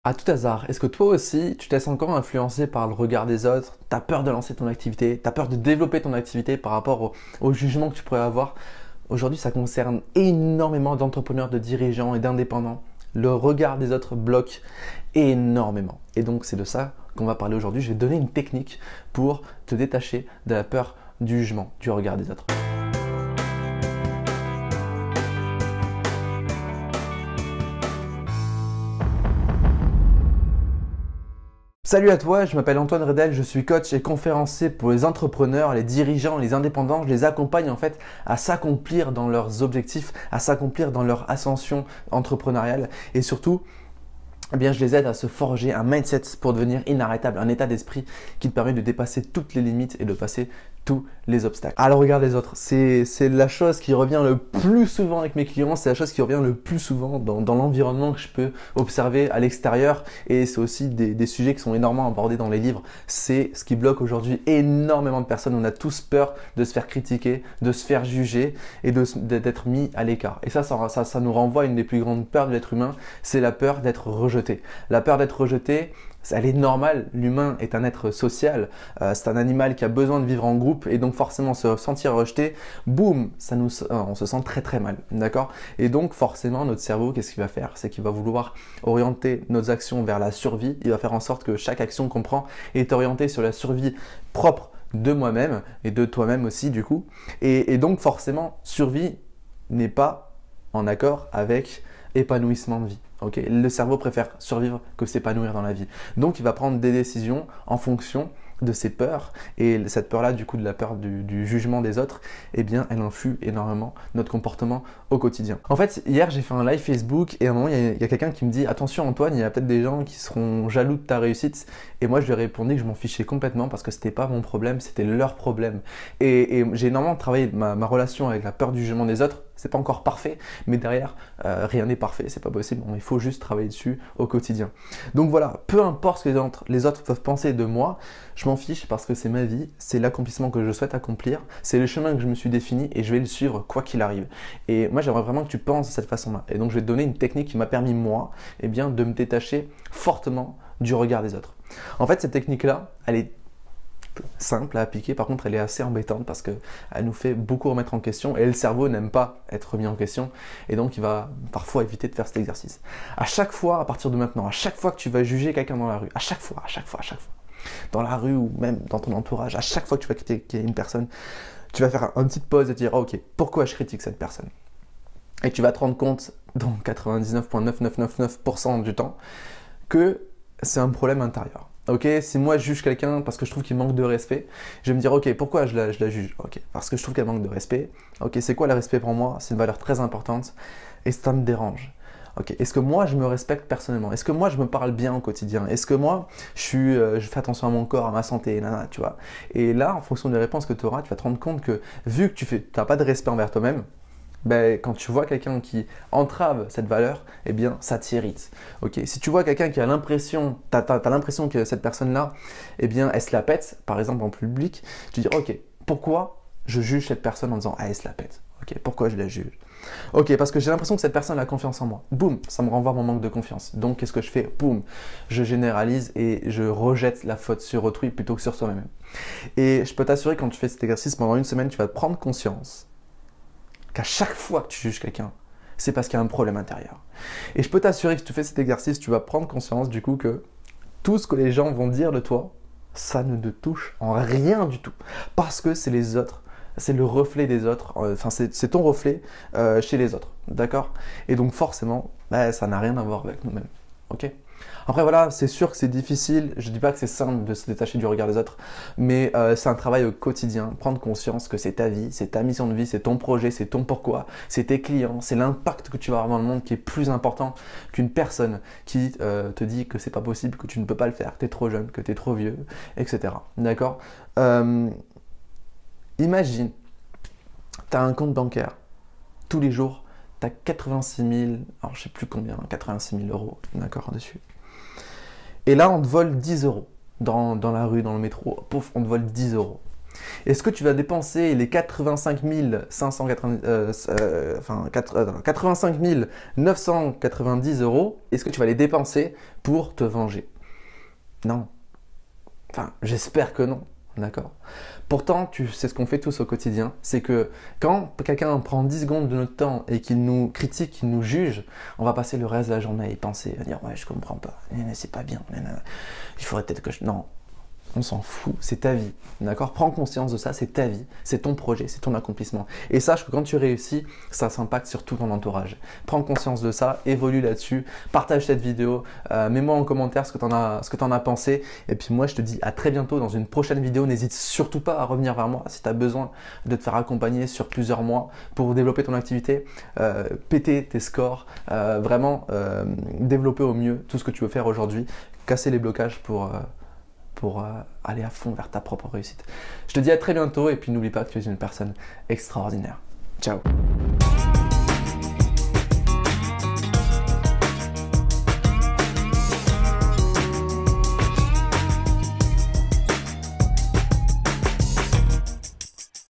À tout hasard, est-ce que toi aussi, tu te laisses encore influencer par le regard des autres? Tu as peur de lancer ton activité, tu as peur de développer ton activité par rapport au jugement que tu pourrais avoir? Aujourd'hui, ça concerne énormément d'entrepreneurs, de dirigeants et d'indépendants. Le regard des autres bloque énormément. Et donc, c'est de ça qu'on va parler aujourd'hui. Je vais te donner une technique pour te détacher de la peur du jugement, du regard des autres. Salut à toi, je m'appelle Antoine Redel, je suis coach et conférencier pour les entrepreneurs, les dirigeants, les indépendants. Je les accompagne en fait à s'accomplir dans leurs objectifs, à s'accomplir dans leur ascension entrepreneuriale et surtout, eh bien, je les aide à se forger un mindset pour devenir inarrêtable, un état d'esprit qui te permet de dépasser toutes les limites et de passer tous les obstacles. Alors regarde les autres, c'est la chose qui revient le plus souvent avec mes clients, c'est la chose qui revient le plus souvent dans l'environnement que je peux observer à l'extérieur et c'est aussi des sujets qui sont énormément abordés dans les livres. C'est ce qui bloque aujourd'hui énormément de personnes. On a tous peur de se faire critiquer, de se faire juger et d'être mis à l'écart. Et ça nous renvoie à une des plus grandes peurs de l'être humain, c'est la peur d'être rejeté. La peur d'être rejeté, elle est normale, l'humain est un être social, c'est un animal qui a besoin de vivre en groupe et donc forcément se sentir rejeté, boum, on se sent très très mal, d'accord? Et donc forcément notre cerveau, qu'est-ce qu'il va faire? C'est qu'il va vouloir orienter nos actions vers la survie, il va faire en sorte que chaque action qu'on prend est orientée sur la survie propre de moi-même et de toi-même aussi du coup. Et donc forcément, survie n'est pas en accord avec épanouissement de vie. Okay, le cerveau préfère survivre que s'épanouir dans la vie. Donc, il va prendre des décisions en fonction de ses peurs. Et cette peur-là, du coup, de la peur du jugement des autres, eh bien, elle influe énormément notre comportement au quotidien. En fait, hier, j'ai fait un live Facebook et à un moment, il y a quelqu'un qui me dit « Attention Antoine, il y a peut-être des gens qui seront jaloux de ta réussite. » Et moi, je lui ai répondu que je m'en fichais complètement parce que c'était pas mon problème, c'était leur problème. Et j'ai énormément travaillé ma relation avec la peur du jugement des autres. C'est pas encore parfait, mais derrière, rien n'est parfait, c'est pas possible. Bon, il faut juste travailler dessus au quotidien. Donc voilà, peu importe ce que les autres peuvent penser de moi, je m'en fiche parce que c'est ma vie, c'est l'accomplissement que je souhaite accomplir, c'est le chemin que je me suis défini et je vais le suivre quoi qu'il arrive. Et moi, j'aimerais vraiment que tu penses de cette façon-là. Et donc, je vais te donner une technique qui m'a permis, moi, eh bien, de me détacher fortement du regard des autres. En fait, cette technique-là, elle est simple à appliquer, par contre elle est assez embêtante parce qu'elle nous fait beaucoup remettre en question et le cerveau n'aime pas être remis en question et donc il va parfois éviter de faire cet exercice. À chaque fois, à partir de maintenant, à chaque fois que tu vas juger quelqu'un dans la rue, à chaque fois, dans la rue ou même dans ton entourage, à chaque fois que tu vas critiquer une personne, tu vas faire une petite pause et te dire ok, pourquoi je critique cette personne? Et tu vas te rendre compte dans 99,9999% du temps que c'est un problème intérieur. Ok, si moi je juge quelqu'un parce que je trouve qu'il manque de respect, je vais me dire ok, pourquoi je la juge? Ok, parce que je trouve qu'elle manque de respect. Ok, c'est quoi le respect pour moi? C'est une valeur très importante et ça me dérange. Ok, est-ce que moi je me respecte personnellement? Est-ce que moi je me parle bien au quotidien? Est-ce que moi je fais attention à mon corps, à ma santé, nana, tu vois? Et là, en fonction des réponses que tu auras, tu vas te rendre compte que vu que tu n'as pas de respect envers toi-même, ben, quand tu vois quelqu'un qui entrave cette valeur, eh bien, ça t'irrite. Okay. Si tu vois quelqu'un qui a l'impression, t'as l'impression que cette personne-là, eh bien, elle se la pète, par exemple en public, tu dis, ok, pourquoi je juge cette personne en disant, ah, elle se la pète? Ok, pourquoi je la juge? Ok, parce que j'ai l'impression que cette personne a confiance en moi. Boum, ça me renvoie à mon manque de confiance. Donc, qu'est-ce que je fais? Boum, je généralise et je rejette la faute sur autrui plutôt que sur soi-même. Et je peux t'assurer, quand tu fais cet exercice pendant une semaine, tu vas te prendre conscience qu'à chaque fois que tu juges quelqu'un, c'est parce qu'il y a un problème intérieur. Et je peux t'assurer que si tu fais cet exercice, tu vas prendre conscience du coup que tout ce que les gens vont dire de toi, ça ne te touche en rien du tout. Parce que c'est les autres, c'est le reflet des autres, enfin c'est ton reflet chez les autres, d'accord? Et donc forcément, ça n'a rien à voir avec nous-mêmes, ok? Après voilà, c'est sûr que c'est difficile, je ne dis pas que c'est simple de se détacher du regard des autres, mais c'est un travail au quotidien, prendre conscience que c'est ta vie, c'est ta mission de vie, c'est ton projet, c'est ton pourquoi, c'est tes clients, c'est l'impact que tu vas avoir dans le monde qui est plus important qu'une personne qui te dit que c'est pas possible, que tu ne peux pas le faire, que tu es trop jeune, que tu es trop vieux, etc. D'accord? Imagine, tu as un compte bancaire, tous les jours, tu as 86 000, alors je sais plus combien, 86 000 euros, d'accord, dessus. Et là, on te vole 10 euros dans la rue, dans le métro, pouf, on te vole 10 euros. Est-ce que tu vas dépenser les 85 990 euros, est-ce que tu vas les dépenser pour te venger? Non. Enfin, j'espère que non. D'accord? Pourtant, c'est ce qu'on fait tous au quotidien, c'est que quand quelqu'un prend 10 secondes de notre temps et qu'il nous critique, qu'il nous juge, on va passer le reste de la journée à y penser, à dire « ouais, je comprends pas, c'est pas bien, il faudrait peut-être que je… » Non, on s'en fout, c'est ta vie, d'accord? Prends conscience de ça, c'est ta vie, c'est ton projet, c'est ton accomplissement. Et sache que quand tu réussis, ça s'impacte sur tout ton entourage. Prends conscience de ça, évolue là-dessus, partage cette vidéo, mets-moi en commentaire ce que t'en as pensé. Et puis moi, je te dis à très bientôt dans une prochaine vidéo. N'hésite surtout pas à revenir vers moi si tu as besoin de te faire accompagner sur plusieurs mois pour développer ton activité, péter tes scores, vraiment développer au mieux tout ce que tu veux faire aujourd'hui, casser les blocages pour aller à fond vers ta propre réussite. Je te dis à très bientôt et puis n'oublie pas que tu es une personne extraordinaire. Ciao!